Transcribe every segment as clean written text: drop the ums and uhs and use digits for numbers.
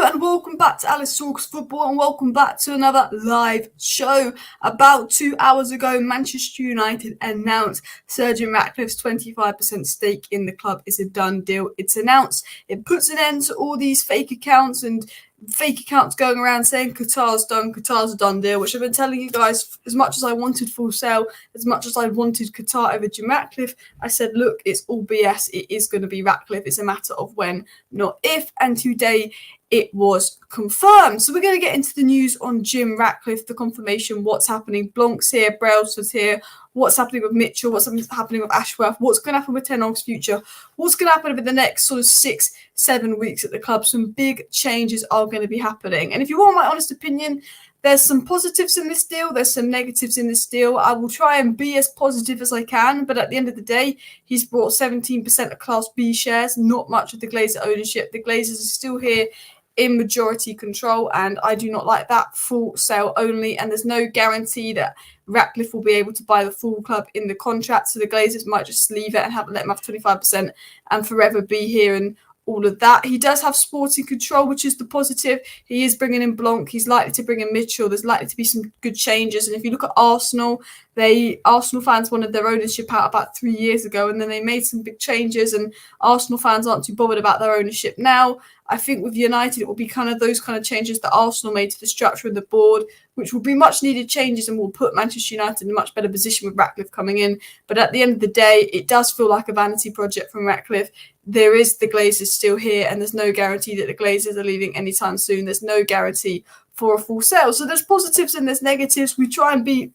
and welcome back to Alice Talks Football, and welcome back to another live show. About 2 hours ago, Manchester United announced Sir Jim Ratcliffe's 25% stake in the club is a done deal. It's announced. It puts an end to all these fake accounts going around saying Qatar's a done deal, which I've been telling you guys. As much as I wanted Full Sail, as much as I wanted Qatar over Jim Ratcliffe, I said, look, it's all BS. It is going to be Ratcliffe. It's a matter of when, not if. And today it was confirmed. So we're going to get into the news on Jim Ratcliffe, the confirmation, what's happening. Blanc's here, Brailsford's here, what's happening with Mitchell, what's happening with Ashworth, what's going to happen with Ten Hag's future, what's going to happen over the next sort of 6-7 weeks at the club. Some big changes are going to be happening. And if you want my honest opinion, there's some positives in this deal, there's some negatives in this deal. I will try and be as positive as I can, but at the end of the day, he's brought 17% of Class B shares, not much of the Glazer ownership. The Glazers are still here in majority control, and I do not like that. Full sale only, and there's no guarantee that Ratcliffe will be able to buy the full club in the contract, so the Glazers might just leave it and let him have 25% and forever be here and all of that. He does have sporting control, which is the positive. He is bringing in Blanc. He's likely to bring in Mitchell. There's likely to be some good changes. And if you look at Arsenal fans wanted their ownership out about 3 years ago, and then they made some big changes, and Arsenal fans aren't too bothered about their ownership now. I think with United, it will be kind of those kind of changes that Arsenal made to the structure of the board, which will be much needed changes and will put Manchester United in a much better position with Ratcliffe coming in. But at the end of the day, it does feel like a vanity project from Ratcliffe. There is the Glazers still here, and there's no guarantee that the Glazers are leaving anytime soon. There's no guarantee for a full sale. So there's positives and there's negatives. We try and be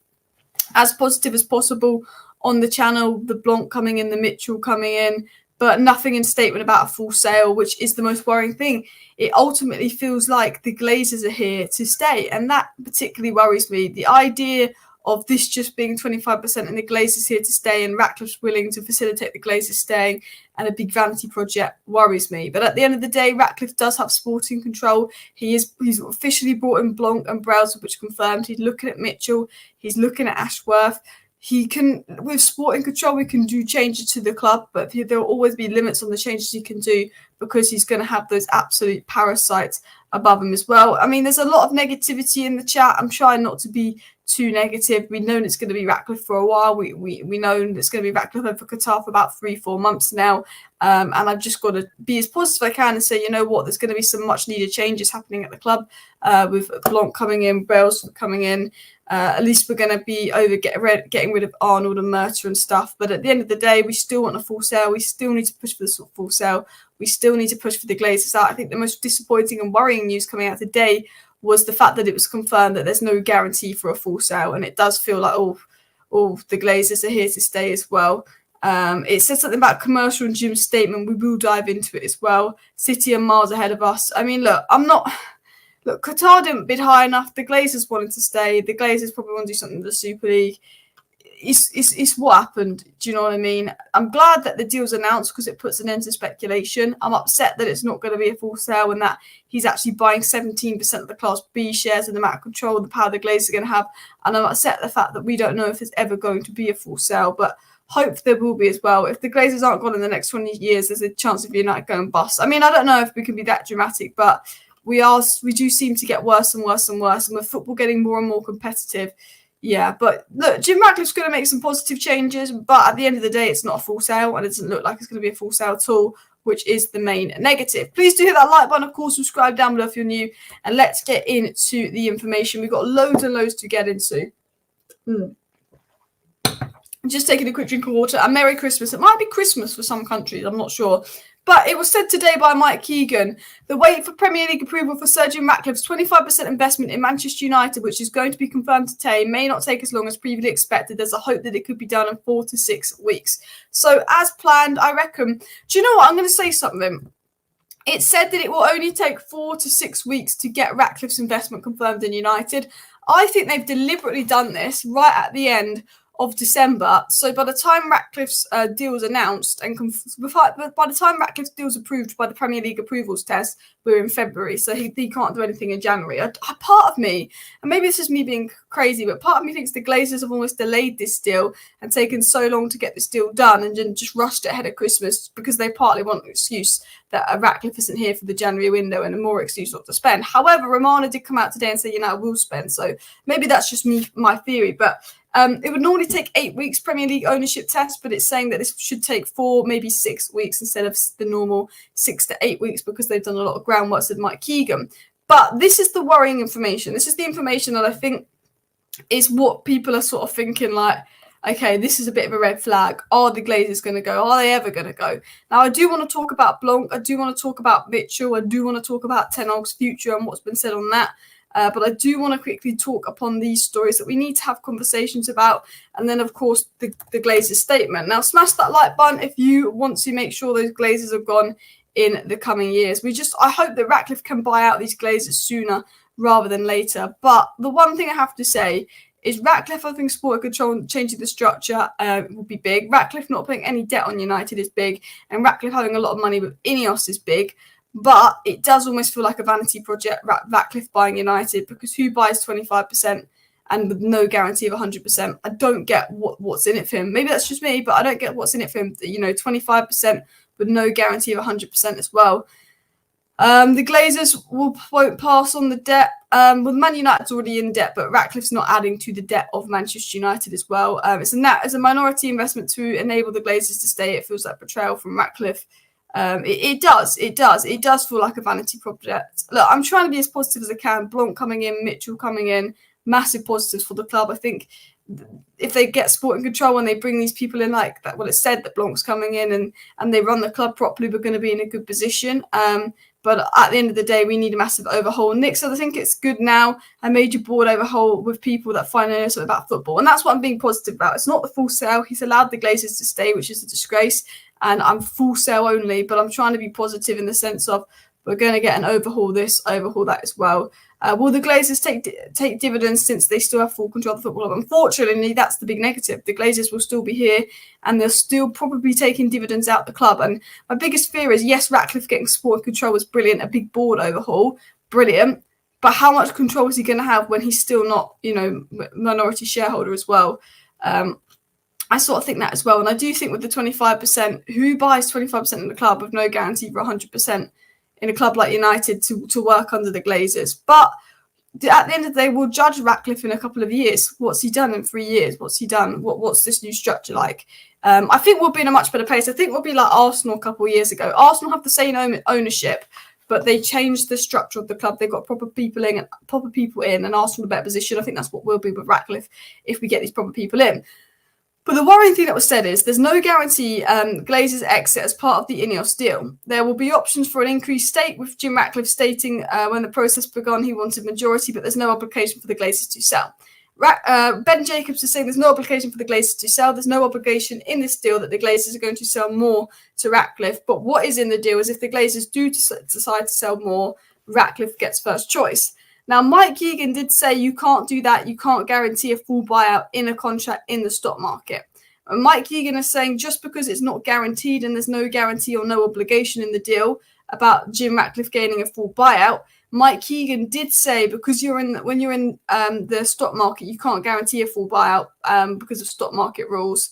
as positive as possible on the channel. The Blanc coming in, the Mitchell coming in, but nothing in statement about a full sale, which is the most worrying thing. It ultimately feels like the Glazers are here to stay, and that particularly worries me. The idea of this just being 25% and the Glazers here to stay, and Ratcliffe's willing to facilitate the Glazers staying, and a big vanity project worries me. But at the end of the day, Ratcliffe does have sporting control. He's officially brought in Blanc and Brailsford, which confirmed. He's looking at Mitchell. He's looking at Ashworth. He can, with sporting control, we can do changes to the club, but there will always be limits on the changes he can do because he's going to have those absolute parasites above him as well. I mean, there's a lot of negativity in the chat. I'm trying not to be too negative. We've known it's going to be Ratcliffe for a while. We know it's going to be Ratcliffe over Qatar for about 3-4 months now. And I've just got to be as positive as I can and say, you know what, there's going to be some much needed changes happening at the club with Blanc coming in, Brailsford coming in. At least we're going to be getting rid of Arnold and Murta and stuff. But at the end of the day, we still want a full sale. We still need to push for the full sale. We still need to push for the Glazers out. I think the most disappointing and worrying news coming out today was the fact that it was confirmed that there's no guarantee for a full sale. And it does feel like, the Glazers are here to stay as well. It says something about commercial and Jim's statement. We will dive into it as well. City are miles ahead of us. I mean, look, Qatar didn't bid high enough. The Glazers wanted to stay. The Glazers probably want to do something with the Super League. It's what happened. Do you know what I mean? I'm glad that the deal's announced because it puts an end to speculation. I'm upset that it's not going to be a full sale and that he's actually buying 17% of the Class B shares and the amount of control and the power the Glazers are going to have. And I'm upset at the fact that we don't know if there's ever going to be a full sale, but hope there will be as well. If the Glazers aren't gone in the next 20 years, there's a chance of United going bust. I mean, I don't know if we can be that dramatic, but we do seem to get worse and worse and worse, and with football getting more and more competitive. Yeah, but look, Jim Ratcliffe's going to make some positive changes, but at the end of the day, it's not a full sale, and it doesn't look like it's going to be a full sale at all, which is the main negative. Please do hit that like button, of course, subscribe down below if you're new, and let's get into the information. We've got loads and loads to get into. Just taking a quick drink of water, and Merry Christmas. It might be Christmas for some countries, I'm not sure. But it was said today by Mike Keegan, the wait for Premier League approval for Sir Jim Ratcliffe's 25% investment in Manchester United, which is going to be confirmed today, may not take as long as previously expected. There's a hope that it could be done in 4 to 6 weeks. So as planned, I reckon. Do you know what? I'm going to say something. It said that it will only take 4 to 6 weeks to get Ratcliffe's investment confirmed in United. I think they've deliberately done this right at the end of December. So by the time Ratcliffe's deal is announced and by the time Ratcliffe's deal is approved by the Premier League approvals test, we're in February. So he can't do anything in January. A part of me, and maybe this is me being crazy, but part of me thinks the Glazers have almost delayed this deal and taken so long to get this deal done and then just rushed it ahead of Christmas because they partly want an excuse that Ratcliffe isn't here for the January window and a more excuse not to spend. However, Romana did come out today and say, I will spend. So maybe that's just my theory, but it would normally take 8 weeks Premier League ownership test, but it's saying that this should take 4, maybe 6 weeks instead of the normal 6 to 8 weeks because they've done a lot of groundwork with Mike Keegan. But this is the worrying information. This is the information that I think is what people are sort of thinking like, okay, this is a bit of a red flag. Are the Glazers going to go? Are they ever going to go? Now, I do want to talk about Blanc. I do want to talk about Mitchell. I do want to talk about Ten Hag's future and what's been said on that. But I do want to quickly talk upon these stories that we need to have conversations about. And then, of course, the Glazers statement. Now, smash that like button if you want to make sure those Glazers have gone in the coming years. I hope that Ratcliffe can buy out these Glazers sooner rather than later. But the one thing I have to say is Ratcliffe having sport control, changing the structure will be big. Ratcliffe not putting any debt on United is big. And Ratcliffe having a lot of money with Ineos is big. But it does almost feel like a vanity project, Ratcliffe buying United, because who buys 25% and with no guarantee of 100%? I don't get what's in it for him. Maybe that's just me, but I don't get what's in it for him. 25% with no guarantee of 100% as well. The Glazers won't pass on the debt. Man United's already in debt, but Ratcliffe's not adding to the debt of Manchester United as well. It's a minority investment to enable the Glazers to stay. It feels like betrayal from Ratcliffe. It does feel like a vanity project. Look, I'm trying to be as positive as I can. Blanc coming in, Mitchell coming in, massive positives for the club. I think if they get sporting control and they bring these people in like that, it's said that Blanc's coming in and they run the club properly, we're going to be in a good position. But at the end of the day, we need a massive overhaul. Nick said, I think it's good now. A major board overhaul with people that finally know something about football. And that's what I'm being positive about. It's not the full sale. He's allowed the Glazers to stay, which is a disgrace. And I'm full sale only, but I'm trying to be positive in the sense of we're going to get an overhaul this, overhaul that as well. Will the Glazers take dividends since they still have full control of the football club? Unfortunately, that's the big negative. The Glazers will still be here and they'll still probably be taking dividends out the club. And my biggest fear is, yes, Ratcliffe getting sport control was brilliant, a big board overhaul, brilliant. But how much control is he going to have when he's still not, minority shareholder as well? I sort of think that as well. And I do think with the 25%, who buys 25% in the club with no guarantee for 100% in a club like United to work under the Glazers? But at the end of the day, we'll judge Ratcliffe in a couple of years. What's he done in 3 years? What's he done? What's this new structure like? I think we'll be in a much better place. I think we'll be like Arsenal a couple of years ago. Arsenal have the same ownership, but they changed the structure of the club. They've got proper people in, and Arsenal in a better position. I think that's what we'll be with Ratcliffe if we get these proper people in. But the worrying thing that was said is there's no guarantee Glazers exit as part of the Ineos deal. There will be options for an increased stake, with Jim Ratcliffe stating when the process began he wanted majority, but there's no obligation for the Glazers to sell. Ben Jacobs is saying there's no obligation for the Glazers to sell. There's no obligation in this deal that the Glazers are going to sell more to Ratcliffe. But what is in the deal is if the Glazers do decide to sell more, Ratcliffe gets first choice. Now, Mike Keegan did say you can't do that. You can't guarantee a full buyout in a contract in the stock market. And Mike Keegan is saying just because it's not guaranteed and there's no guarantee or no obligation in the deal about Jim Ratcliffe gaining a full buyout, Mike Keegan did say because when you're in the stock market, you can't guarantee a full buyout because of stock market rules.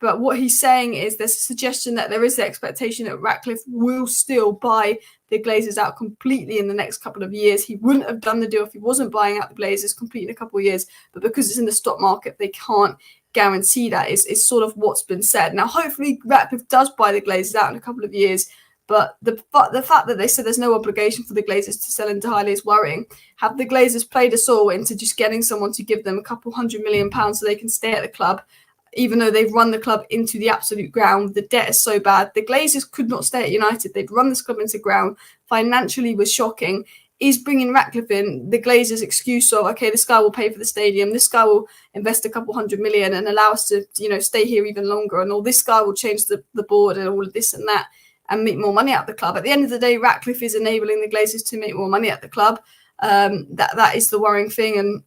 But what he's saying is there's a suggestion that there is the expectation that Ratcliffe will still buy the Glazers out completely in the next couple of years. He wouldn't have done the deal if he wasn't buying out the Glazers completely in a couple of years. But because it's in the stock market, they can't guarantee that. Is sort of what's been said. Now, hopefully Ratcliffe does buy the Glazers out in a couple of years. But the fact that they said there's no obligation for the Glazers to sell entirely is worrying. Have the Glazers played us all into just getting someone to give them a couple £100 million so they can stay at the club? Even though they've run the club into the absolute ground, the debt is so bad. The Glazers could not stay at United. They'd run this club into ground. Financially was shocking. Is bringing Ratcliffe in, the Glazers' excuse of, okay, this guy will pay for the stadium, this guy will invest a couple $100 million and allow us to, stay here even longer, and all this guy will change the board and all of this and that and make more money at the club. At the end of the day, Ratcliffe is enabling the Glazers to make more money at the club. That is the worrying thing. And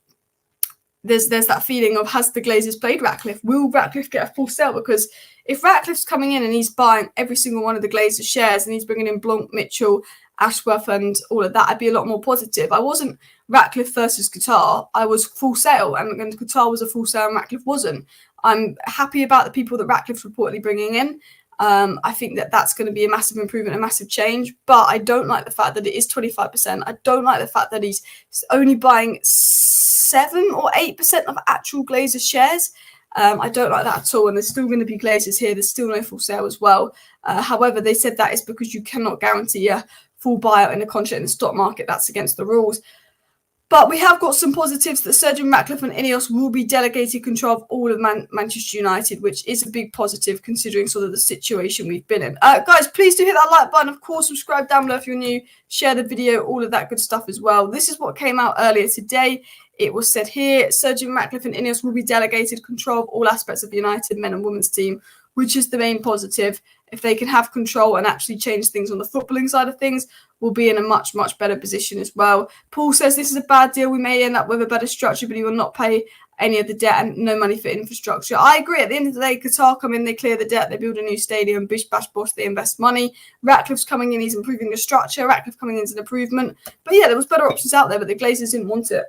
there's that feeling of, has the Glazers played Ratcliffe? Will Ratcliffe get a full sale? Because if Ratcliffe's coming in and he's buying every single one of the Glazers shares and he's bringing in Blanc, Mitchell, Ashworth and all of that, I'd be a lot more positive. I wasn't Ratcliffe versus Qatar. I was full sale, and Qatar was a full sale and Ratcliffe wasn't. I'm happy about the people that Ratcliffe's reportedly bringing in. I think that that's going to be a massive improvement, a massive change. But I don't like the fact that it is 25%. I don't like the fact that he's only buying 7 or 8% of actual Glazers shares. I don't like that at all. And there's still going to be Glazers here. There's still no full sale as well. However, they said that is because you cannot guarantee a full buyout in a contract in the stock market. That's against the rules. But we have got some positives that Sir Jim Ratcliffe and Ineos will be delegated control of all of Manchester United, which is a big positive considering sort of the situation we've been in. Guys, please do hit that like button. Of course, subscribe down below if you're new. Share the video, all of that good stuff as well. This is what came out earlier today. It was said here, Sir Jim Ratcliffe and Ineos will be delegated control of all aspects of the United men and women's team, which is the main positive. If they can have control and actually change things on the footballing side of things, we'll be in a much, much better position as well. Paul says this is a bad deal. We may end up with a better structure, but he will not pay any of the debt and no money for infrastructure. I agree. At the end of the day, Qatar come in, they clear the debt, they build a new stadium, bish, bash, bosh, they invest money. Ratcliffe's coming in, he's improving the structure. Ratcliffe coming in is an improvement. But yeah, there was better options out there, but the Glazers didn't want it.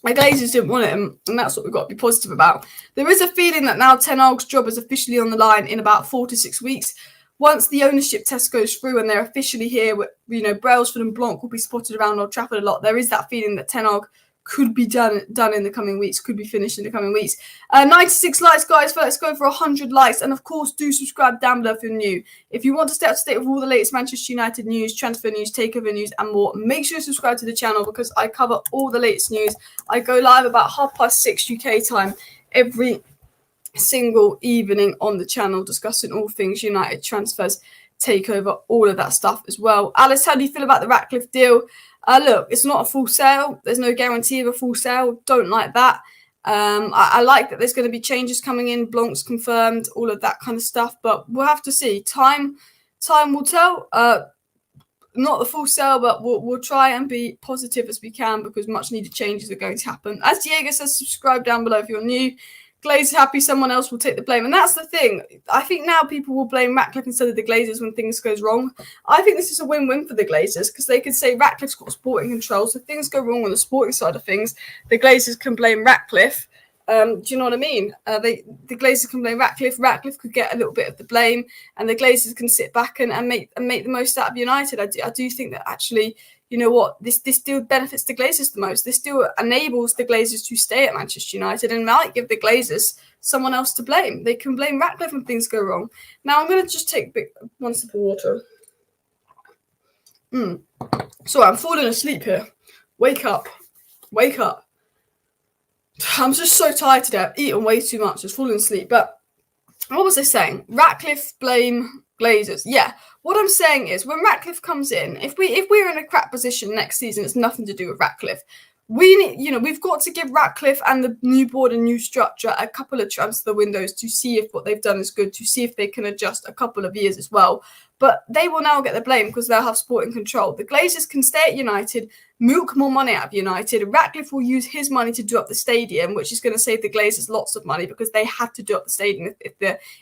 The Glazers didn't want it, and that's what we've got to be positive about. There is a feeling that now Ten Hag's job is officially on the line in about 4 to 6 weeks. Once the ownership test goes through and they're officially here, you know, Brailsford and Blanc will be spotted around Old Trafford a lot. There is that feeling that Ten Hag could be done in the coming weeks, could be finished in the coming weeks. 96 likes, guys. Let's go for 100 likes. And, of course, do subscribe down below if you're new. If you want to stay up to date with all the latest Manchester United news, transfer news, takeover news, and more, make sure you subscribe to the channel because I cover all the latest news. I go live about 6:30 UK time every single evening on the channel discussing all things United transfers, takeover, all of that stuff as well. Alice, how do you feel about the Ratcliffe deal? Look, it's not a full sale. There's no guarantee of a full sale. Don't like that. I like that there's going to be changes coming in. Blanc's confirmed, all of that kind of stuff. But we'll have to see. Time will tell. Not the full sale, but we'll try and be positive as we can because much needed changes are going to happen. As Diego says, subscribe down below if you're new. Glazers happy, someone else will take the blame. And that's the thing. I think now people will blame Ratcliffe instead of the Glazers when things goes wrong. I think this is a win-win for the Glazers because they could say Ratcliffe's got sporting control. So if things go wrong on the sporting side of things, the Glazers can blame Ratcliffe. Do you know what I mean? The Glazers can blame Ratcliffe. Ratcliffe could get a little bit of the blame, and the Glazers can sit back and make the most out of United. I do think that actually, you know what, this deal benefits the Glazers the most. This deal enables the Glazers to stay at Manchester United and might give the Glazers someone else to blame. They can blame Ratcliffe when things go wrong. Now I'm going to just take one sip of water. Sorry, I'm falling asleep here. Wake up. Wake up. I'm just so tired today. I've eaten way too much. Just falling asleep. But what was I saying? Ratcliffe blame Glazers. Yeah. What I'm saying is when Ratcliffe comes in, if we're in a crap position next season, it's nothing to do with Ratcliffe. We've got to give Ratcliffe and the new board and new structure a couple of transfer windows to see if what they've done is good, to see if they can adjust a couple of years as well. But they will now get the blame because they'll have sporting control. The Glazers can stay at United, milk more money out of United. Ratcliffe will use his money to do up the stadium, which is going to save the Glazers lots of money because they had to do up the stadium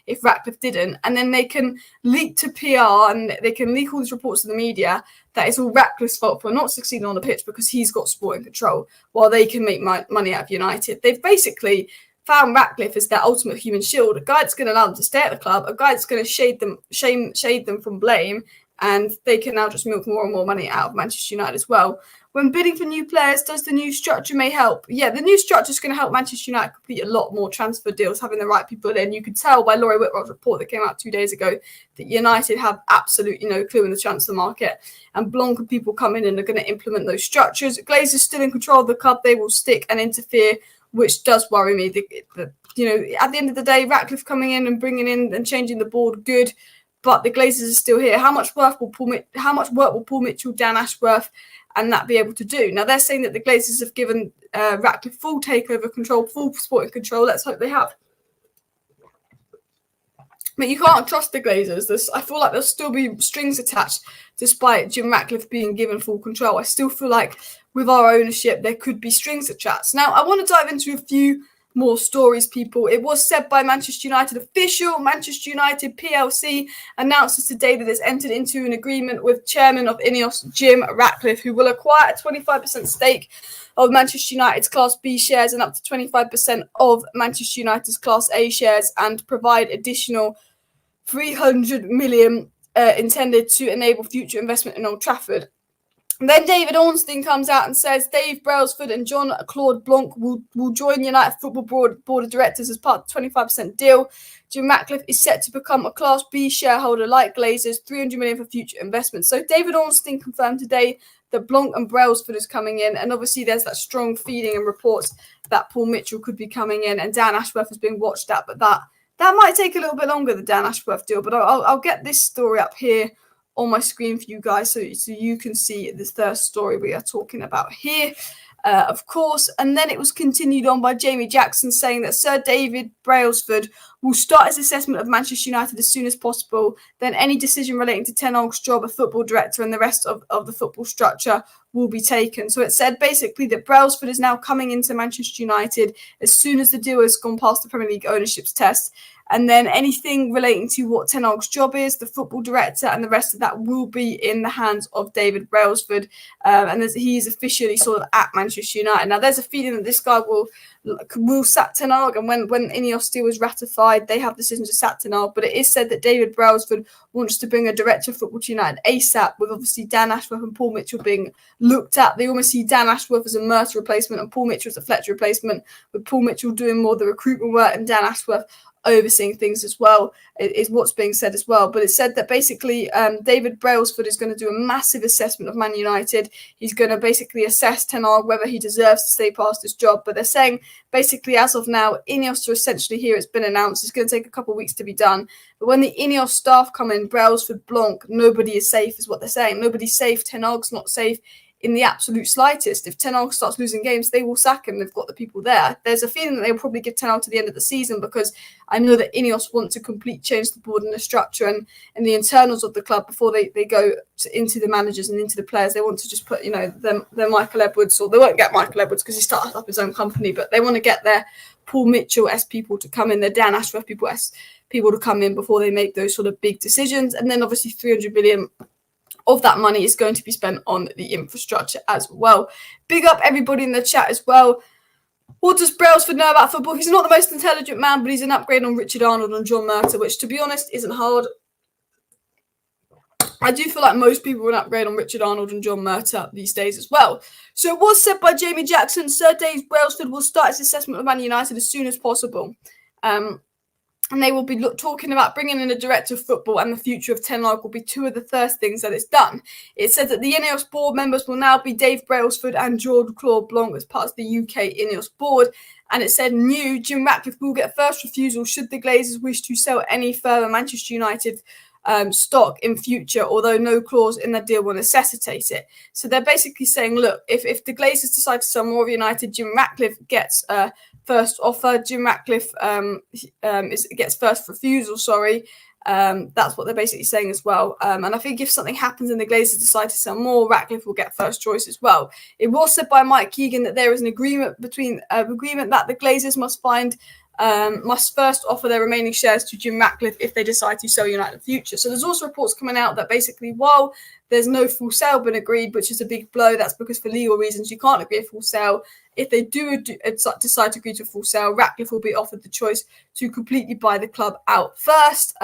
if Ratcliffe didn't. And then they can leak to PR and they can leak all these reports to the media that it's all Ratcliffe's fault for not succeeding on the pitch because he's got sporting control while they can make money out of United. They've basically found Ratcliffe as their ultimate human shield, a guy that's going to allow them to stay at the club, a guy that's going to shade them from blame, and they can now just milk more and more money out of Manchester United as well. When bidding for new players, does the new structure may help? Yeah, the new structure is going to help Manchester United complete a lot more transfer deals, having the right people in. You could tell by Laurie Whitworth's report that came out 2 days ago that United have absolutely no clue in the transfer market. And Blanc and people come in and are going to implement those structures. Glazers still in control of the club. They will stick and interfere, which does worry me. At the end of the day, Ratcliffe coming in and bringing in and changing the board, good. But the Glazers are still here. How much work will Paul Mitchell, Dan Ashworth, and that be able to do? Now they're saying that the Glazers have given Ratcliffe full takeover control, full sporting control. Let's hope they have. But you can't trust the Glazers. I feel like there'll still be strings attached despite Jim Ratcliffe being given full control. I still feel like with our ownership, there could be strings attached. Now, I want to dive into a few more stories, people. It was said by Manchester United official. Manchester United PLC announces today that it's entered into an agreement with chairman of Ineos, Jim Ratcliffe, who will acquire a 25% stake of Manchester United's Class B shares and up to 25% of Manchester United's Class A shares, and provide additional 300 million intended to enable future investment in Old Trafford. And then David Ornstein comes out and says Dave Brailsford and Jean-Claude Blanc will join United Football Board of Directors as part of the 25% deal. Jim Ratcliffe is set to become a Class B shareholder like Glazers, 300 million for future investment. So David Ornstein confirmed today that Blanc and Brailsford is coming in, and obviously there's that strong feeling and reports that Paul Mitchell could be coming in, and Dan Ashworth is being watched at, but that might take a little bit longer, the Dan Ashworth deal, but I'll get this story up here on my screen for you guys so you can see this third story we are talking about here, of course. And then it was continued on by Jamie Jackson saying that Sir David Brailsford will start his assessment of Manchester United as soon as possible. Then any decision relating to Ten Hag's job as football director and the rest of the football structure will be taken. So it said basically that Brailsford is now coming into Manchester United as soon as the deal has gone past the Premier League ownership's test. And then anything relating to what Ten Hag's job is, the football director, and the rest of that will be in the hands of David Brailsford. And he is officially sort of at Manchester United. Now, there's a feeling that this guy will sack Ten Hag, and when Ineos deal was ratified, they have decisions to sack Ten Hag. But it is said that David Brailsford wants to bring a director of football to United ASAP, with obviously Dan Ashworth and Paul Mitchell being looked at. They almost see Dan Ashworth as a Mercer replacement and Paul Mitchell as a Fletcher replacement, with Paul Mitchell doing more of the recruitment work and Dan Ashworth overseeing things as well, is what's being said as well. But it's said that basically David Brailsford is going to do a massive assessment of Man United. He's going to basically assess Ten Hag whether he deserves to stay past his job. But they're saying basically as of now, Ineos are essentially here. It's been announced. It's going to take a couple of weeks to be done. But when the Ineos staff come in, Brailsford, Blanc, nobody is safe is what they're saying. Nobody's safe. Ten Hag's not safe in the absolute slightest. If Ten Hag starts losing games, they will sack him. They've got the people there. There's a feeling that they'll probably give Ten Hag to the end of the season, because I know that Ineos want to completely change the board and the structure and the internals of the club before they go into the managers and into the players. They want to just put, their Michael Edwards, or they won't get Michael Edwards because he started up his own company, but they want to get their Paul Mitchell-esque people to come in, their Dan Ashworth people to come in before they make those sort of big decisions. And then obviously 300 million of that money is going to be spent on the infrastructure as well. Big up everybody in the chat as well. What does Brailsford know about football? He's not the most intelligent man, but he's an upgrade on Richard Arnold and John Murta, which, to be honest, isn't hard. I do feel like most people would upgrade on Richard Arnold and John Murta these days as well. So it was said by Jamie Jackson, Sir Dave Brailsford will start his assessment of Man United as soon as possible. And they will be talking about bringing in a director of football, and the future of Ten Hag will be two of the first things that it's done. It said that the Ineos board members will now be Dave Brailsford and Jean-Claude Blanc as part of the UK Ineos board. And it said Jim Ratcliffe will get first refusal should the Glazers wish to sell any further Manchester United stock in future, although no clause in the deal will necessitate it. So they're basically saying, look, if the Glazers decide to sell more of United, Jim Ratcliffe gets first offer. Jim Ratcliffe gets first refusal, that's what they're basically saying as well. And I think if something happens and the Glazers decide to sell more, Ratcliffe will get first choice as well. It was said by Mike Keegan that there is an agreement that the Glazers must first offer their remaining shares to Jim Ratcliffe if they decide to sell United in the future. So there's also reports coming out that basically while there's no full sale been agreed, which is a big blow, that's because for legal reasons you can't agree a full sale. If they do decide to agree to a full sale, Ratcliffe will be offered the choice to completely buy the club out first.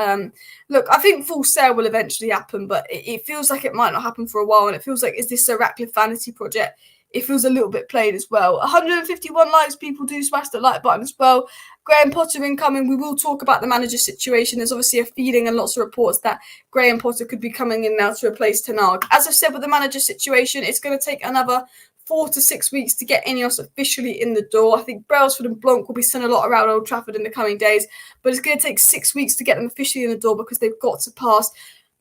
Look, I think full sale will eventually happen, but it feels like it might not happen for a while, and it feels like, is this a Ratcliffe vanity project? It feels a little bit played as well. 151 likes, people do smash the like button as well. Graham Potter incoming. We will talk about the manager situation. There's obviously a feeling and lots of reports that Graham Potter could be coming in now to replace Ten Hag. As I've said with the manager situation, it's going to take another 4 to 6 weeks to get Ineos officially in the door. I think Brailsford and Blanc will be sent a lot around Old Trafford in the coming days, but it's going to take 6 weeks to get them officially in the door because they've got to pass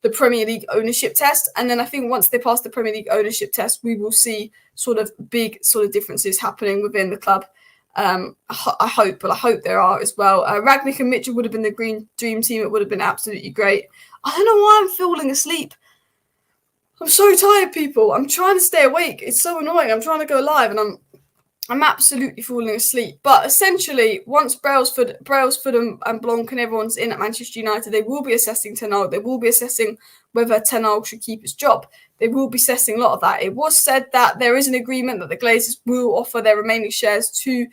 the Premier League ownership test. And then I think once they pass the Premier League ownership test, we will see sort of big sort of differences happening within the club. I hope there are as well. Ratcliffe and Mitchell would have been the dream team. It would have been absolutely great. I don't know why I'm falling asleep. I'm so tired, people. I'm trying to stay awake. It's so annoying. I'm trying to go live and I'm absolutely falling asleep. But essentially, once Brailsford and Blanc and everyone's in at Manchester United, they will be assessing Ten Hag. They will be assessing whether Ten Hag should keep his job. They will be assessing a lot of that. It was said that there is an agreement that the Glazers will offer their remaining shares to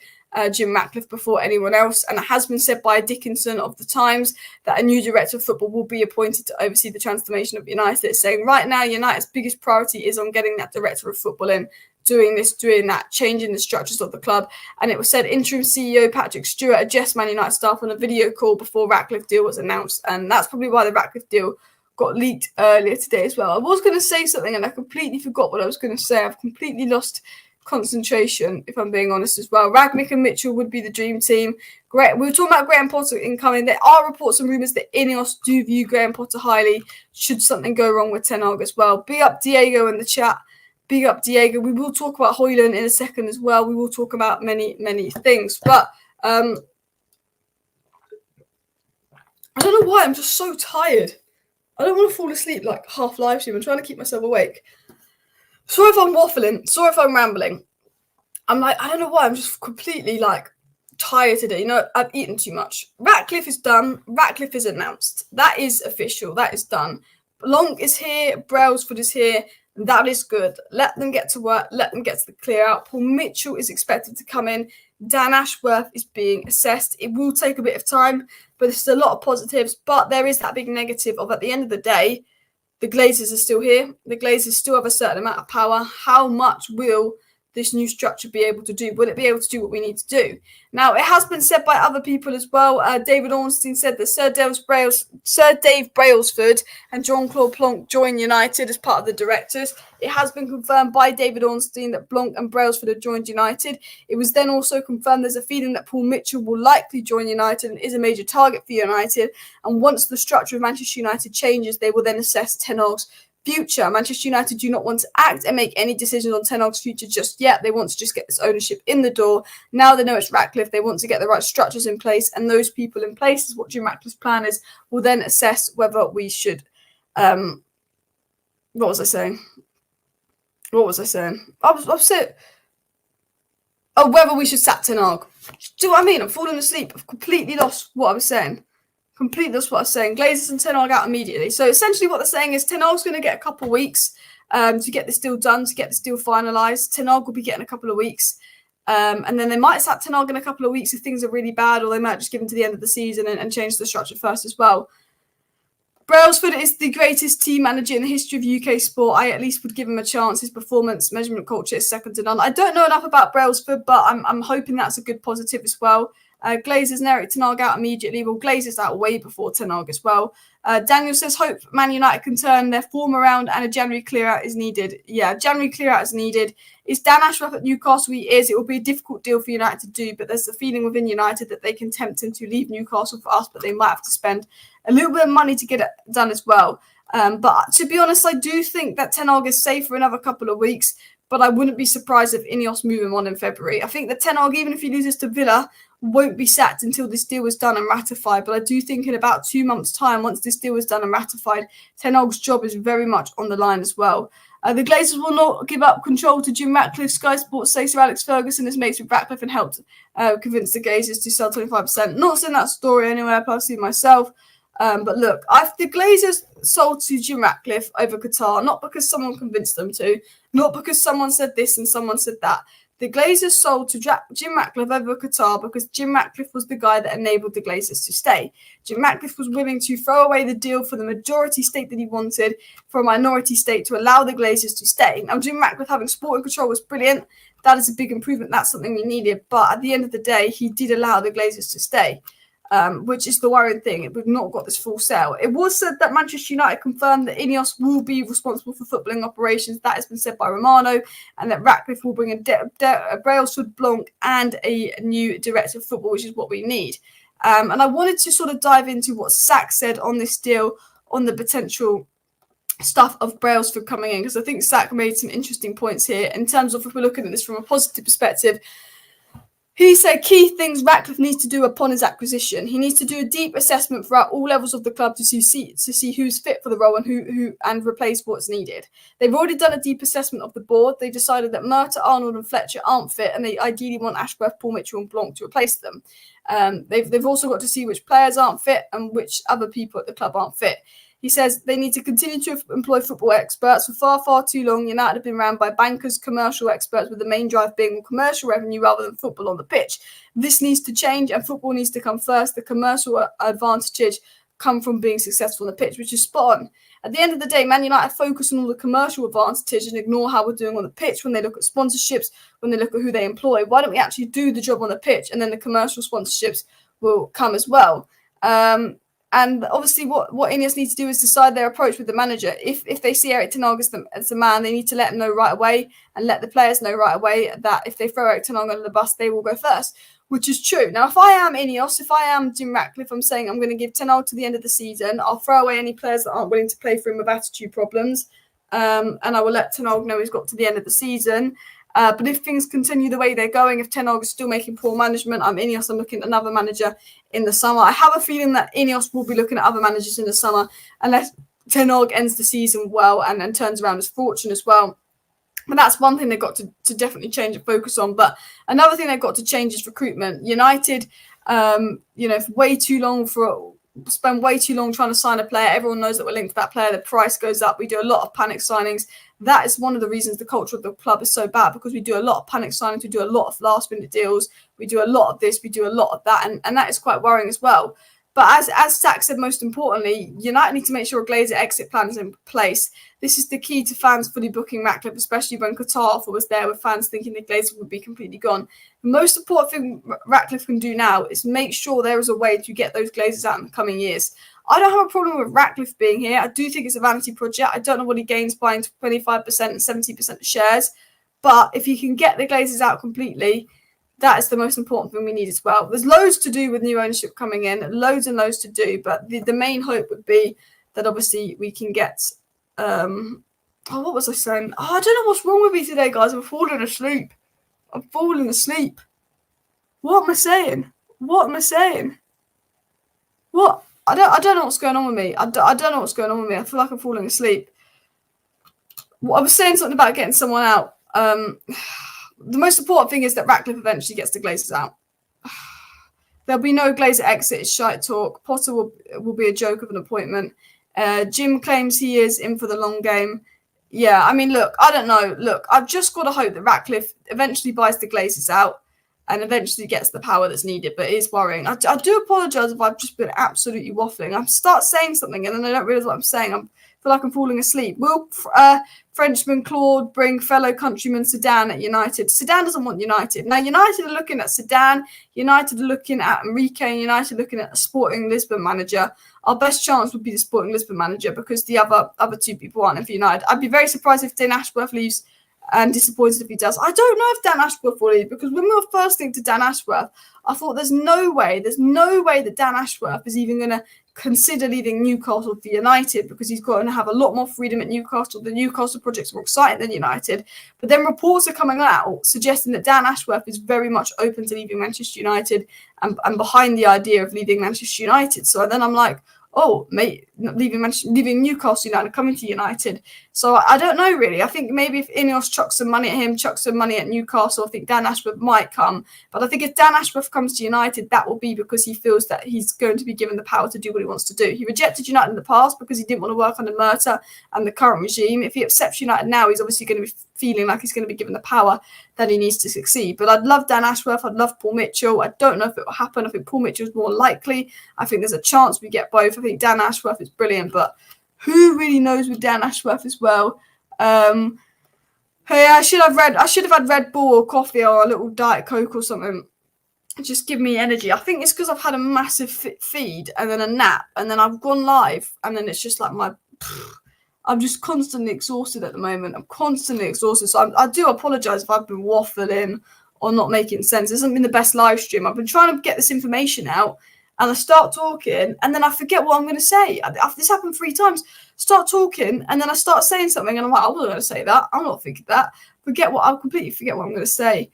Jim Ratcliffe before anyone else, and it has been said by Dickinson of the Times that a new director of football will be appointed to oversee the transformation of United, saying right now United's biggest priority is on getting that director of football in, doing this, doing that, changing the structures of the club. And it was said interim CEO Patrick Stewart addressed Man United staff on a video call before Ratcliffe deal was announced, and that's probably why the Ratcliffe deal got leaked earlier today as well. I was going to say something and I completely forgot what I was going to say. I've completely lost concentration, if I'm being honest as well. Ratcliffe and Mitchell would be the dream team. Great. We were talking about Graham Potter incoming. There are reports and rumours that Ineos do view Graham Potter highly should something go wrong with Ten Hag as well. Big up Diego in the chat. Big up Diego. We will talk about Højlund in a second as well. We will talk about many things. But I don't know why. I'm just so tired. I don't want to fall asleep like half live stream. I'm trying to keep myself awake. Sorry if I'm waffling. Sorry if I'm rambling. I'm like, I don't know why. I'm just completely like tired today. You know, I've eaten too much. Ratcliffe is done. Ratcliffe is announced. That is official. That is done. Blanc is here. Brailsford is here. That is good. Let them get to work. Let them get to the clear out. Paul Mitchell is expected to come in. Dan Ashworth is being assessed. It will take a bit of time, but there's a lot of positives. But there is that big negative of at the end of the day, the Glazers are still here. The Glazers still have a certain amount of power. How much will this new structure be able to do? Will it be able to do what we need to do? Now, it has been said by other people as well. David Ornstein said that Sir Dave Brailsford and Jean-Claude Blanc join United as part of the directors. It has been confirmed by David Ornstein that Blanc and Brailsford have joined United. It was then also confirmed there's a feeling that Paul Mitchell will likely join United and is a major target for United. And once the structure of Manchester United changes, they will then assess Ten Hag's future. Manchester United do not want to act and make any decisions on Ten Hag's future just yet. They want to just get this ownership in the door. Now they know it's Ratcliffe. They want to get the right structures in place, and those people in place is what Jim Ratcliffe's plan is. Will then assess whether we should. What was I saying? I've said. Oh, whether we should sack Ten Hag. Do you know what I mean? I'm falling asleep. I've completely lost what I was saying. That's what I was saying. Glazers and Ten Hag out immediately. So essentially what they're saying is Ten Hag's going to get a couple of weeks to get this deal done, to get this deal finalised. Ten Hag will be getting a couple of weeks. And then they might sack Ten Hag in a couple of weeks if things are really bad, or they might just give him to the end of the season and change the structure first as well. Brailsford is the greatest team manager in the history of UK sport. I at least would give him a chance. His performance, measurement culture is second to none. I don't know enough about Brailsford, but I'm hoping that's a good positive as well. Glazers and Eric Ten Hag out immediately. Well, Glazers out way before Ten Hag as well. Daniel says, hope Man United can turn their form around and a January clear-out is needed. Yeah, January clear-out is needed. Is Dan Ashworth at Newcastle? He is. It will be a difficult deal for United to do, but there's a feeling within United that they can tempt him to leave Newcastle for us, but they might have to spend a little bit of money to get it done as well. But to be honest, I do think that Ten Hag is safe for another couple of weeks, but I wouldn't be surprised if Ineos move him on in February. I think that Ten Hag, even if he loses to Villa, won't be sacked until this deal is done and ratified. But I do think in about 2 months' time, once this deal is done and ratified, Ten Hag's job is very much on the line as well. The Glazers will not give up control to Jim Ratcliffe. Sky Sports say Sir Alex Ferguson is mates with Ratcliffe and helped convince the Glazers to sell 25%. Not seen that story anywhere, personally myself. But look, the Glazers sold to Jim Ratcliffe over Qatar, not because someone convinced them to, not because someone said this and someone said that. The Glazers sold to Jim Ratcliffe over Qatar because Jim Ratcliffe was the guy that enabled the Glazers to stay. Jim Ratcliffe was willing to throw away the deal for the majority stake that he wanted for a minority stake to allow the Glazers to stay. Now, Jim Ratcliffe having sporting control was brilliant. That is a big improvement. That's something we needed. But at the end of the day, he did allow the Glazers to stay. Which is the worrying thing. We've not got this full sale. It was said that Manchester United confirmed that Ineos will be responsible for footballing operations. That has been said by Romano, and that Ratcliffe will bring a Brailsford, Blanc, and a new director of football, which is what we need. And I wanted to sort of dive into what Sack said on this deal, on the potential stuff of Brailsford coming in, because I think Sack made some interesting points here in terms of, if we're looking at this from a positive perspective, He said key things Ratcliffe needs to do upon his acquisition. He needs to do a deep assessment throughout all levels of the club to see who's fit for the role and who replace what's needed. They've already done a deep assessment of the board. They decided that Murta, Arnold, and Fletcher aren't fit, and they ideally want Ashworth, Paul Mitchell, and Blanc to replace them. They've also got to see which players aren't fit and which other people at the club aren't fit. He says they need to continue to employ football experts. For far too long, United have been run by bankers, commercial experts, with the main drive being commercial revenue rather than football on the pitch. This needs to change, and football needs to come first. The commercial advantages come from being successful on the pitch, which is spot on. At the end of the day, Man United focus on all the commercial advantages and ignore how we're doing on the pitch when they look at sponsorships, when they look at who they employ. Why don't we actually do the job on the pitch, and then the commercial sponsorships will come as well. And obviously, what Ineos needs to do is decide their approach with the manager. If they see Erik ten Hag as the man, they need to let him know right away and let the players know right away that if they throw Erik ten Hag under the bus, they will go first, which is true. Now, if I am Ineos, if I am Jim Ratcliffe, I'm saying I'm going to give ten Hag to the end of the season. I'll throw away any players that aren't willing to play for him with attitude problems, and I will let ten Hag know he's got to the end of the season. But if things continue the way they're going, if ten Hag is still making poor management, I'm Ineos. I'm looking at another manager in the summer. I have a feeling that Ineos will be looking at other managers in the summer unless ten Hag ends the season well and turns around his fortune as well. But that's one thing they've got to definitely change and focus on. But another thing they've got to change is recruitment. United, spend way too long trying to sign a player. Everyone knows that we're linked to that player. The price goes up. We do a lot of panic signings. That is one of the reasons the culture of the club is so bad, because we do a lot of panic signings. We do a lot of last minute deals. We do a lot of this. We do a lot of that. And that is quite worrying as well. But as Zach said, most importantly, United need to make sure a Glazer exit plan is in place. This is the key to fans fully booking Ratcliffe, especially when Qatar offer was there with fans thinking the Glazer would be completely gone. The most important thing Ratcliffe can do now is make sure there is a way to get those Glazers out in the coming years. I don't have a problem with Ratcliffe being here. I do think it's a vanity project. I don't know what he gains buying 25% and 70% of shares. But if he can get the Glazers out completely, that is the most important thing we need as well. There's loads to do with new ownership coming in, loads and loads to do. But the main hope would be that obviously we can get... what was I saying? I don't know what's wrong with me today, guys. I'm falling asleep. What am I saying? What? I don't know what's going on with me. I don't know what's going on with me. I feel like I'm falling asleep. I was saying something about getting someone out. The most important thing is that Ratcliffe eventually gets the Glazers out. There'll be no Glazer exit. It's shite talk. Potter will be a joke of an appointment. Jim claims he is in for the long game. Yeah, I mean, look, I don't know. Look, I've just got to hope that Ratcliffe eventually buys the Glazers out and eventually gets the power that's needed, but it is worrying. I do apologise if I've just been absolutely waffling. I start saying something and then I don't realise what I'm saying. I feel like I'm falling asleep. Will Frenchman Claude bring fellow countryman Sedan at United? Sedan doesn't want United. Now, United are looking at Sedan, United are looking at Enrique, United are looking at a Sporting Lisbon manager. Our best chance would be the Sporting Lisbon manager because the other two people aren't in for United. I'd be very surprised if Dan Ashworth leaves and disappointed if he does. I don't know if Dan Ashworth will leave, because when we were first linked to Dan Ashworth, I thought there's no way that Dan Ashworth is even going to consider leaving Newcastle for United, because he's going to have a lot more freedom at Newcastle. The Newcastle project's more exciting than United. But then reports are coming out suggesting that Dan Ashworth is very much open to leaving Manchester United and behind the idea of leaving Manchester United. So then I'm like, oh, mate, leaving Newcastle United, coming to United. So I don't know, really. I think maybe if Ineos chucks some money at him, chucks some money at Newcastle, I think Dan Ashworth might come. But I think if Dan Ashworth comes to United, that will be because he feels that he's going to be given the power to do what he wants to do. He rejected United in the past because he didn't want to work under Murta and the current regime. If he accepts United now, he's obviously going to be feeling like he's going to be given the power that he needs to succeed. But I'd love Dan Ashworth. I'd love Paul Mitchell. I don't know if it will happen. I think Paul Mitchell is more likely. I think there's a chance we get both. I think Dan Ashworth is brilliant, but who really knows with Dan Ashworth as well? Hey, I should have had Red Bull or coffee or a little Diet Coke or something. Just give me energy. I think it's because I've had a massive feed and then a nap and then I've gone live and then it's just like I'm just constantly exhausted at the moment. I'm constantly exhausted. So I do apologise if I've been waffling or not making sense. This hasn't been the best live stream. I've been trying to get this information out and I start talking and then I forget what I'm going to say. This happened 3 times. Start talking and then I start saying something and I'm like, I wasn't going to say that. I'm not thinking that. I'll completely forget what I'm going to say.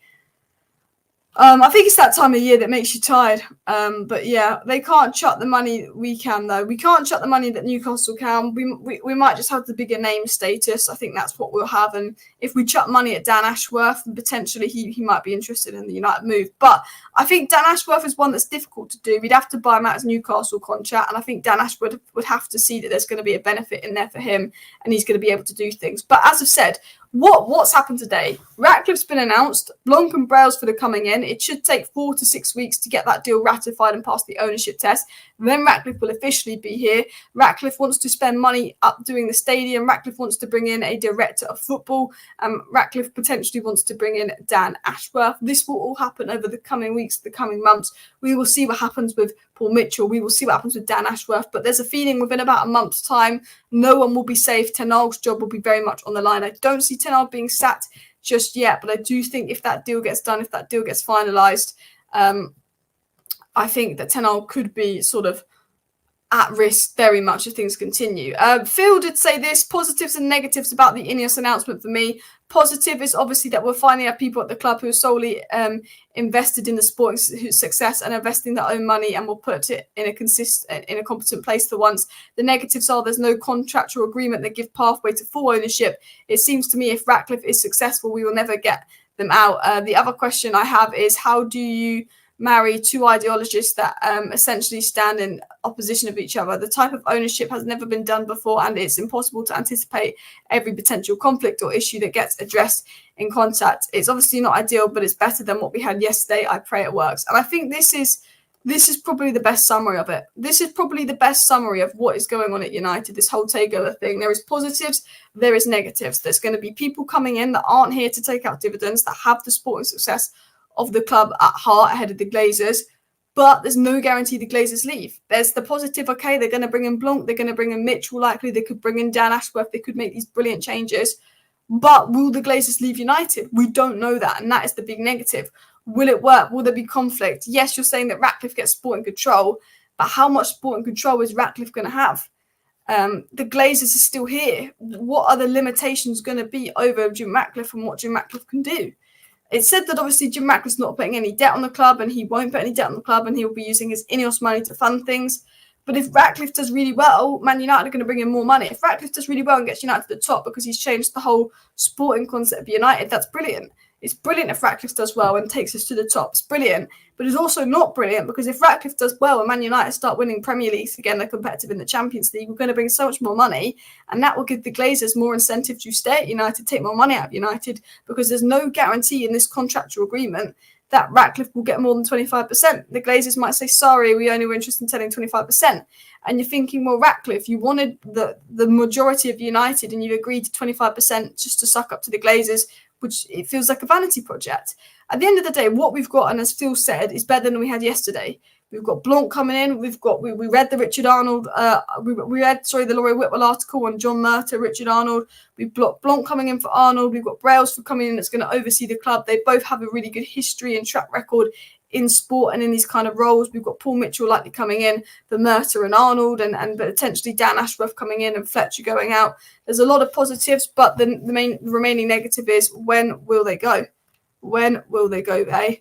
I think it's that time of year that makes you tired. But yeah, they can't chuck the money we can, though. We can't chuck the money that Newcastle can. We might just have the bigger name status. I think that's what we'll have. And if we chuck money at Dan Ashworth, potentially he might be interested in the United move. But I think Dan Ashworth is one that's difficult to do. We'd have to buy him out as Newcastle contract. And I think Dan Ashworth would have to see that there's going to be a benefit in there for him and he's going to be able to do things. But as I've said, what's happened today? Ratcliffe's been announced. Blanc and Brailsford are coming in. It should take 4 to 6 weeks to get that deal ratified and pass the ownership test. Then Ratcliffe will officially be here. Ratcliffe wants to spend money up doing the stadium. Ratcliffe wants to bring in a director of football. Ratcliffe potentially wants to bring in Dan Ashworth. This will all happen over the coming weeks, the coming months. We will see what happens with Paul Mitchell. We will see what happens with Dan Ashworth. But there's a feeling within about a month's time, no one will be safe. Ten Hag's job will be very much on the line. I don't see Ten Hag being sacked just yet, but I do think if that deal gets done, if that deal gets finalised, I think that Ten Hag could be sort of at risk very much if things continue. Phil did say this, positives and negatives about the Ineos announcement for me. Positive is obviously that we're finally have people at the club who are solely invested in the sporting success and investing their own money and will put it in a competent place for once. The negatives are there's no contractual agreement that give pathway to full ownership. It seems to me if Ratcliffe is successful, we will never get them out. The other question I have is how do you marry two ideologies that essentially stand in opposition of each other? The type of ownership has never been done before, and it's impossible to anticipate every potential conflict or issue that gets addressed in contact. It's obviously not ideal, but it's better than what we had yesterday. I pray it works. And I think this is probably the best summary of it. This is probably the best summary of what is going on at United, this whole takeover thing. There is positives, there is negatives. There's going to be people coming in that aren't here to take out dividends, that have the sporting success of the club at heart ahead of the Glazers, but there's no guarantee the Glazers leave. There's the positive, okay, they're going to bring in Blanc, they're going to bring in Mitchell likely, they could bring in Dan Ashworth, they could make these brilliant changes, but will the Glazers leave United? We don't know that, and that is the big negative. Will it work? Will there be conflict? Yes, you're saying that Ratcliffe gets sporting control, but how much sporting control is Ratcliffe going to have? The Glazers are still here. What are the limitations going to be over Jim Ratcliffe and what Jim Ratcliffe can do? It's said that obviously Jim Ratcliffe's not putting any debt on the club and he won't put any debt on the club and he will be using his Ineos money to fund things. But if Ratcliffe does really well, Man United are going to bring in more money. If Ratcliffe does really well and gets United to the top because he's changed the whole sporting concept of United, that's brilliant. It's brilliant if Ratcliffe does well and takes us to the top. It's brilliant. But it's also not brilliant because if Ratcliffe does well and Man United start winning Premier Leagues again, they're competitive in the Champions League, we're going to bring so much more money and that will give the Glazers more incentive to stay at United, take more money out of United because there's no guarantee in this contractual agreement that Ratcliffe will get more than 25%. The Glazers might say, sorry, we only were interested in selling 25%. And you're thinking, well, Ratcliffe, you wanted the majority of United and you agreed to 25% just to suck up to the Glazers, which it feels like a vanity project. At the end of the day, what we've got, and as Phil said, is better than we had yesterday. We've got Blanc coming in. We read the Richard Arnold. We read the Laurie Whitwell article on John Murter, Richard Arnold. We've got Blanc coming in for Arnold. We've got Brailsford coming in that's going to oversee the club. They both have a really good history and track record in sport and in these kind of roles. We've got Paul Mitchell likely coming in for Murter and Arnold, and potentially Dan Ashworth coming in and Fletcher going out. There's a lot of positives, but the main remaining negative is when will they go? When will they go, eh?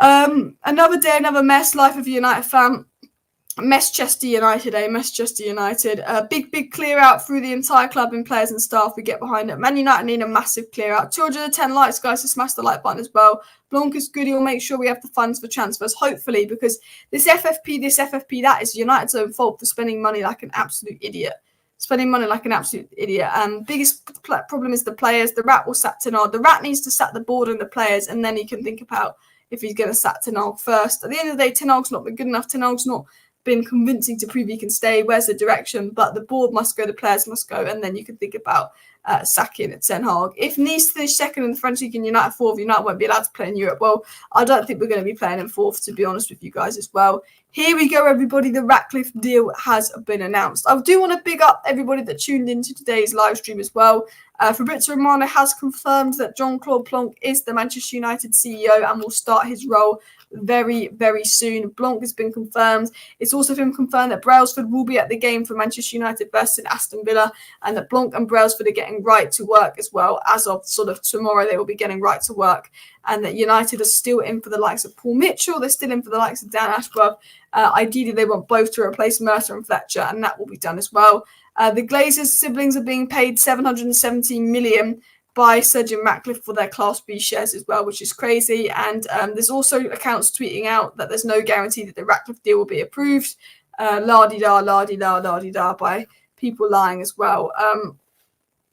Another day, another mess. Life of a United fan. Manchester United, Manchester United. Big clear out through the entire club and players and staff. We get behind it. Man United need a massive clear out. 210 likes, guys, to smash the like button as well. Blanc is good. He'll make sure we have the funds for transfers, hopefully, because this FFP, that is United's own fault for spending money like an absolute idiot. Biggest problem is the players. The Rat will sack Ten Hag. The Rat needs to sack the board and the players, and then he can think about if he's going to sack Ten Hag first. At the end of the day, Ten Hag's not been good enough. Ten Hag's not been convincing to prove he can stay. Where's the direction? But the board must go, the players must go, and then you can think about sacking at Ten Hag. If Nice finish second in the French League and United fourth, United won't be allowed to play in Europe. Well, I don't think we're going to be playing in fourth, to be honest with you guys as well. Here we go, everybody. The Ratcliffe deal has been announced. I do want to big up everybody that tuned into today's live stream as well. Fabrizio Romano has confirmed that Jean-Claude Blanc is the Manchester United CEO and will start his role very, very soon. Blanc has been confirmed. It's also been confirmed that Brailsford will be at the game for Manchester United versus Aston Villa, and that Blanc and Brailsford are getting right to work as well. As of sort of tomorrow, they will be getting right to work. and that United are still in for the likes of Paul Mitchell. They're still in for the likes of Dan Ashworth. Ideally, they want both to replace Mercer and Fletcher, and that will be done as well. The Glazers' siblings are being paid $717 million by Sir Jim Ratcliffe for their Class B shares as well, which is crazy. And there's also accounts tweeting out that there's no guarantee that the Ratcliffe deal will be approved. La-di-da, la-di-da, la-di-da, by people lying as well.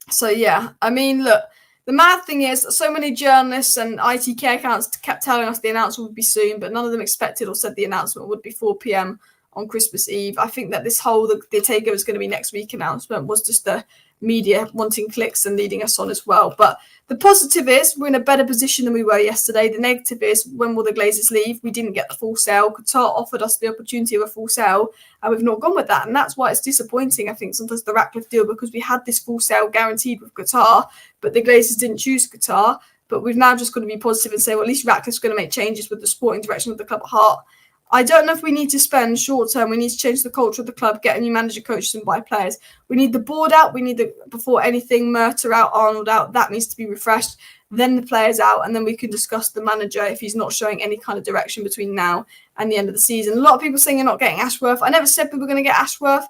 So, yeah, I mean, look, the mad thing is so many journalists and ITK accounts kept telling us the announcement would be soon, but none of them expected or said the announcement would be 4 p.m. on Christmas Eve. I think that this whole the takeover is going to be next week announcement was just the media wanting clicks and leading us on as well. But the positive is we're in a better position than we were yesterday. The negative is, when will the Glazers leave? We didn't get the full sale. Qatar offered us the opportunity of a full sale, and we've not gone with that. And that's why it's disappointing, I think, sometimes the Ratcliffe deal, because we had this full sale guaranteed with Qatar, but the Glazers didn't choose Qatar. But we've now just got to be positive and say, well, at least Ratcliffe's going to make changes with the sporting direction of the club at heart. I don't know if we need to spend short term. We need to change the culture of the club, get a new manager, coaches, and buy players. We need the board out. We need before anything, Murta out, Arnold out. That needs to be refreshed. Then the players out, and then we can discuss the manager if he's not showing any kind of direction between now and the end of the season. A lot of people saying you're not getting Ashworth. I never said we were going to get Ashworth.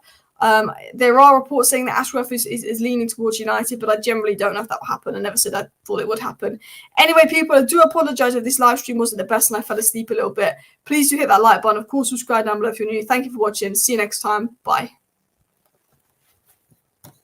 There are reports saying that Ashworth is leaning towards United, but I generally don't know if that will happen. I never said I thought it would happen. Anyway, people, I do apologise if this live stream wasn't the best and I fell asleep a little bit. Please do hit that like button. Of course, subscribe down below if you're new. Thank you for watching. See you next time. Bye.